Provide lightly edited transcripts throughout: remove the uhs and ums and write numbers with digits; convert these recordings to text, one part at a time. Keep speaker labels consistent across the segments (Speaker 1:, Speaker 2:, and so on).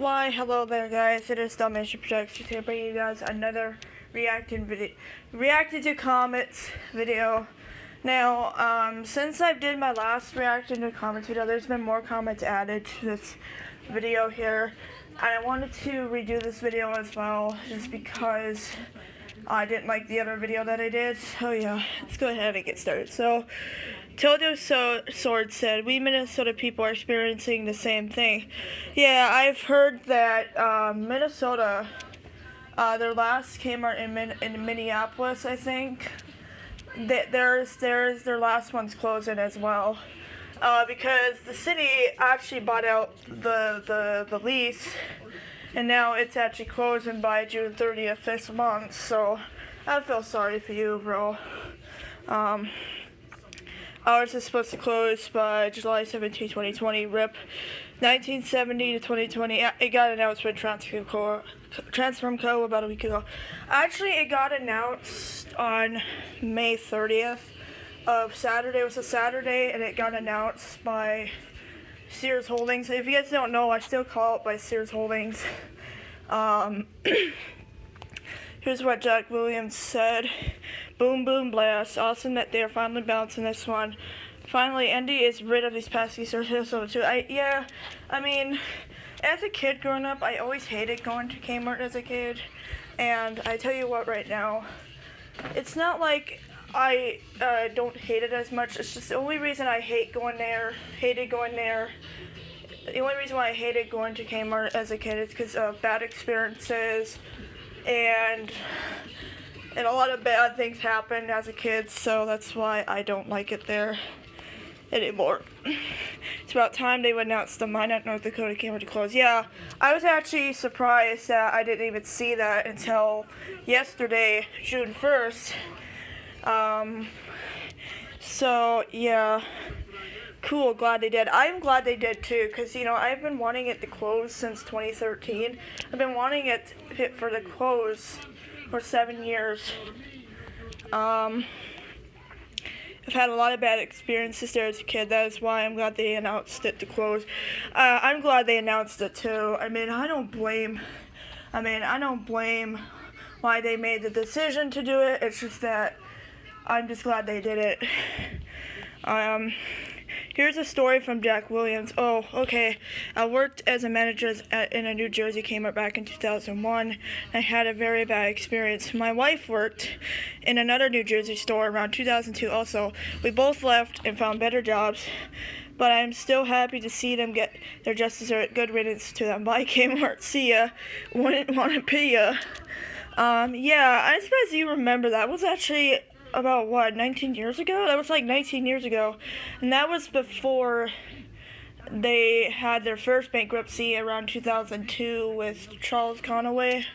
Speaker 1: Why, hello there guys, it is Dalmatian Productions here bringing you guys another reacting to comments video. Now, since I did my last reacting to comments video, there's been more comments added to this video here. And I wanted to redo this video as well, just because I didn't like the other video that I did. So yeah, let's go ahead and get started. So, Tildo Sword said, "We Minnesota people are experiencing the same thing." Yeah, I've heard that Minnesota, their last Kmart in Minneapolis, I think, their last one's closing as well, because the city actually bought out the lease, and now it's actually closing by June 30th this month. So I feel sorry for you, bro. Ours is supposed to close by July 17, 2020. RIP. 1970 to 2020. It got announced by Transformco about a week ago. Actually, it got announced on May 30th of Saturday. It was a Saturday, and it got announced by Sears Holdings. If you guys don't know, I still call it by Sears Holdings. Here's what Jack Williams said. "Boom, boom, blast. Awesome that they're finally bouncing this one. Finally, Andy is rid of these pesky stores too." I mean, as a kid growing up, I always hated going to Kmart as a kid. And I tell you what right now, it's not like I don't hate it as much. It's just the only reason I hated going there. The only reason why I hated going to Kmart as a kid is because of bad experiences. And a lot of bad things happened as a kid, so that's why I don't like it there anymore. It's about time they would announce the Minot, North Dakota Kmart to close. Yeah, I was actually surprised that I didn't even see that until yesterday, June 1st. So, yeah. Cool, glad they did. I'm glad they did too, because, I've been wanting it to close since 2013. I've been wanting it for the close for 7 years. I've had a lot of bad experiences there as a kid. That is why I'm glad they announced it to close. I'm glad they announced it too. I don't blame why they made the decision to do it. It's just that I'm just glad they did it. Here's a story from Jack Williams. Oh, okay. I worked as a manager in a New Jersey Kmart back in 2001. I had a very bad experience. My wife worked in another New Jersey store around 2002 also. We both left and found better jobs, but I'm still happy to see them get their just desserts. Good riddance to them. Bye, Kmart. See ya. Wouldn't want to pay ya. Yeah, I suppose you remember that. It was actually about 19 years ago? That was like 19 years ago. And that was before they had their first bankruptcy around 2002 with Charles Conaway.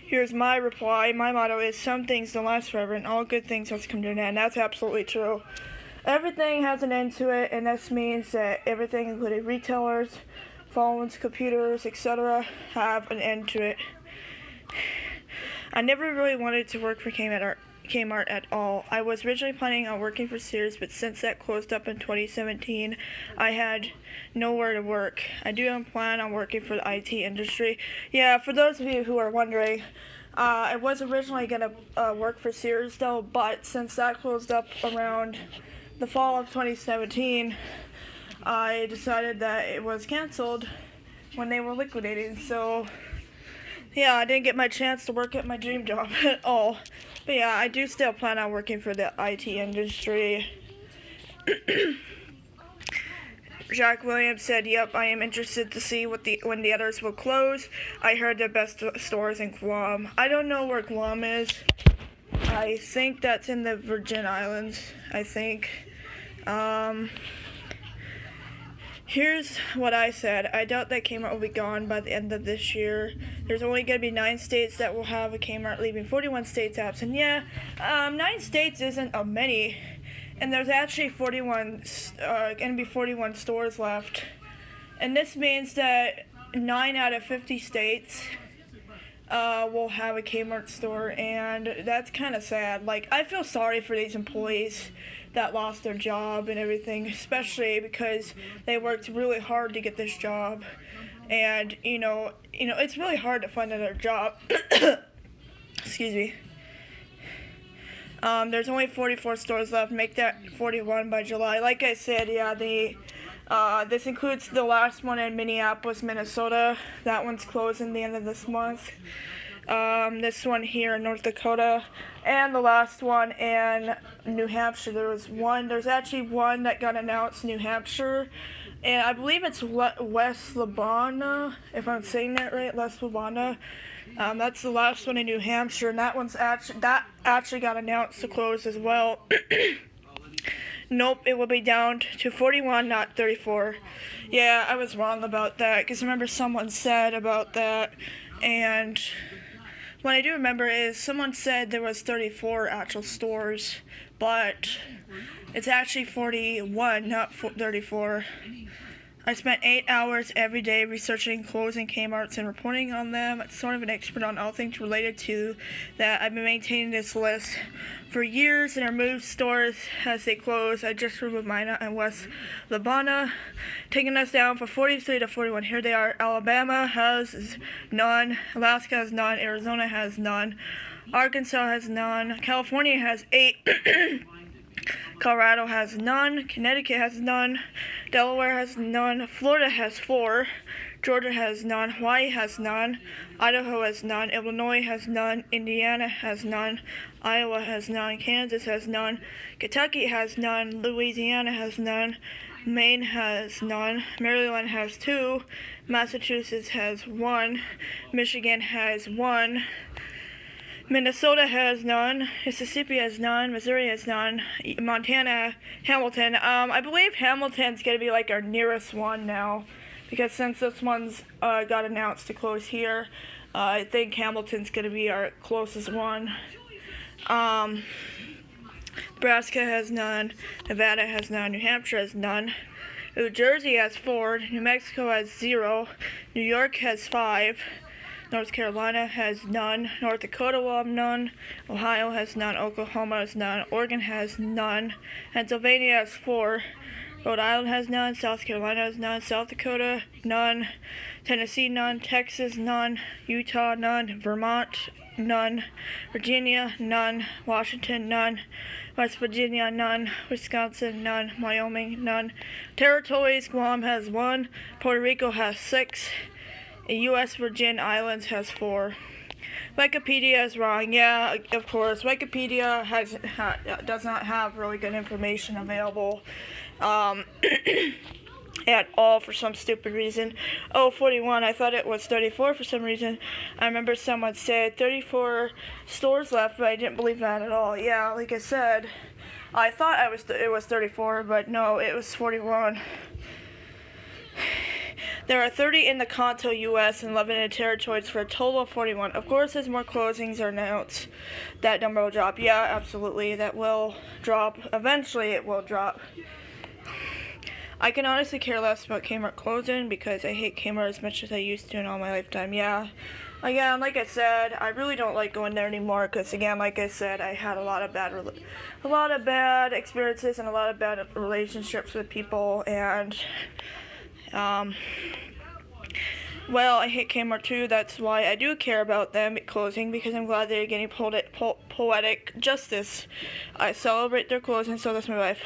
Speaker 1: Here's my reply. My motto is, "Some things don't last forever, and all good things must come to an end." That's absolutely true. Everything has an end to it, and this means that everything, including retailers, phones, computers, etc., have an end to it. I never really wanted to work for Kmart at all. I was originally planning on working for Sears, but since that closed up in 2017, I had nowhere to work. I do plan on working for the IT industry. Yeah, for those of you who are wondering, I was originally going to work for Sears though, but since that closed up around the fall of 2017, I decided that it was canceled when they were liquidating. So yeah, I didn't get my chance to work at my dream job at all. But yeah, I do still plan on working for the IT industry. Jack Williams said, "Yep, I am interested to see when the others will close. I heard the best stores in Guam." I don't know where Guam is. I think that's in the Virgin Islands, I think. Here's what I said. I doubt that Kmart will be gone by the end of this year. There's only going to be 9 states that will have a Kmart, leaving 41 states absent. Yeah, 9 states isn't a many. And there's actually 41 stores left. And this means that 9 out of 50 states will have a Kmart store, and that's kind of sad. Like, I feel sorry for these employees that lost their job and everything, especially because they worked really hard to get this job, and it's really hard to find another job. Excuse me. There's only 44 stores left. Make that 41 by July. Like I said, yeah, this includes the last one in Minneapolis, Minnesota. That one's closing the end of this month. This one here in North Dakota, and the last one in New Hampshire. There's actually one that got announced in New Hampshire, and I believe it's West Labana, if I'm saying that right, West Labana. That's the last one in New Hampshire, and that actually got announced to close as well. Nope, it will be down to 41, not 34. Yeah, I was wrong about that, because I remember someone said about that, and what I do remember is someone said there was 34 actual stores, but it's actually 41, not 34. I spent 8 hours every day researching closing Kmarts and reporting on them. I'm sort of an expert on all things related to that. I've been maintaining this list for years and removed stores as they close. I just removed mine and West Labana, taking us down from 43 to 41. Here they are. Alabama has none. Alaska has none. Arizona has none. Arkansas has none. California has 8. Colorado has none. Connecticut has none. Delaware has none. Florida has 4. Georgia has none. Hawaii has none. Idaho has none. Illinois has none. Indiana has none. Iowa has none. Kansas has none. Kentucky has none. Louisiana has none. Maine has none. Maryland has 2. Massachusetts has 1. Michigan has 1. Minnesota has none. Mississippi has none. Missouri has none. Montana, Hamilton. I believe Hamilton's going to be like our nearest one now, because since this one's got announced to close here, I think Hamilton's going to be our closest one. Nebraska has none. Nevada has none. New Hampshire has none. New Jersey has 4. New Mexico has 0. New York has 5. North Carolina has none. North Dakota will have none. Ohio has none. Oklahoma has none. Oregon has none. Pennsylvania has 4. Rhode Island has none. South Carolina has none. South Dakota, none. Tennessee, none. Texas, none. Utah, none. Vermont, none. Virginia, none. Washington, none. West Virginia, none. Wisconsin, none. Wyoming, none. Territories, Guam has 1. Puerto Rico has 6. The U.S. Virgin Islands has 4. Wikipedia is wrong. Yeah, of course. Wikipedia does not have really good information available at all for some stupid reason. Oh, 41. I thought it was 34 for some reason. I remember someone said 34 stores left, but I didn't believe that at all. Yeah, like I said, I thought it was 34, but no, it was 41. There are 30 in the Kanto, U.S. and 11 in territories for a total of 41. Of course, as more closings are announced, that number will drop. Yeah, absolutely, that will drop. Eventually, it will drop. I can honestly care less about Kmart closing because I hate Kmart as much as I used to in all my lifetime. Yeah. Again, like I said, I really don't like going there anymore because, again, like I said, I had a lot of bad experiences and a lot of bad relationships with people, and well, I hate Kmart too. That's why I do care about them closing, because I'm glad they're getting poetic justice. I celebrate their closing, so does my wife.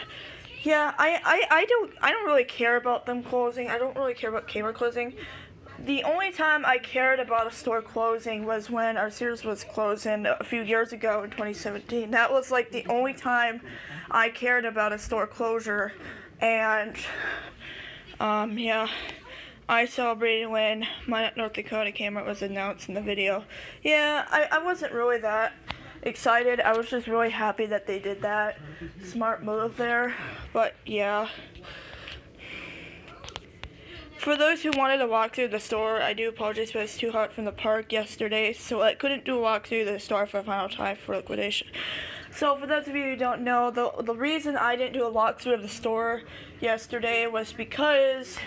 Speaker 1: Yeah, I don't really care about them closing. I don't really care about Kmart closing. The only time I cared about a store closing was when our Sears was closing a few years ago in 2017. That was like the only time I cared about a store closure, and yeah, I celebrated when my North Dakota Kmart was announced in the video. Yeah, I wasn't really that excited. I was just really happy that they did that. Smart move there. But yeah. For those who wanted to walk through the store, I do apologize, but it's too hot from the park yesterday, so I couldn't do a walk through the store for the final time for liquidation. So for those of you who don't know, the reason I didn't do a walkthrough of the store yesterday was because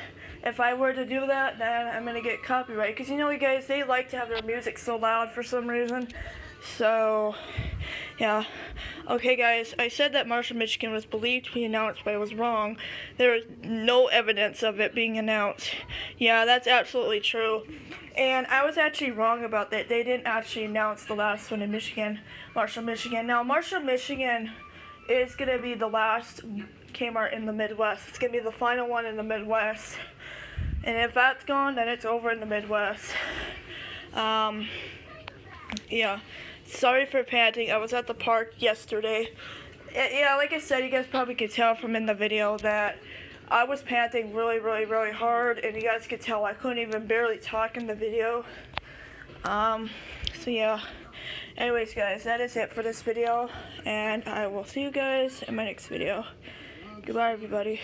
Speaker 1: if I were to do that, then I'm gonna get copyright. Because you know, you guys, they like to have their music so loud for some reason. So, yeah. Okay, guys, I said that Marshall, Michigan was believed to be announced, but I was wrong. There is no evidence of it being announced. Yeah, that's absolutely true. And I was actually wrong about that. They didn't actually announce the last one in Michigan, Marshall, Michigan. Now, Marshall, Michigan is going to be the last Kmart in the Midwest. It's going to be the final one in the Midwest. And if that's gone, then it's over in the Midwest. Yeah. Sorry for panting. I was at the park yesterday. Yeah, like I said, you guys probably could tell from in the video that I was panting really, really, really hard, and you guys could tell I couldn't even barely talk in the video. So yeah. Anyways, guys, that is it for this video, and I will see you guys in my next video. Goodbye, everybody.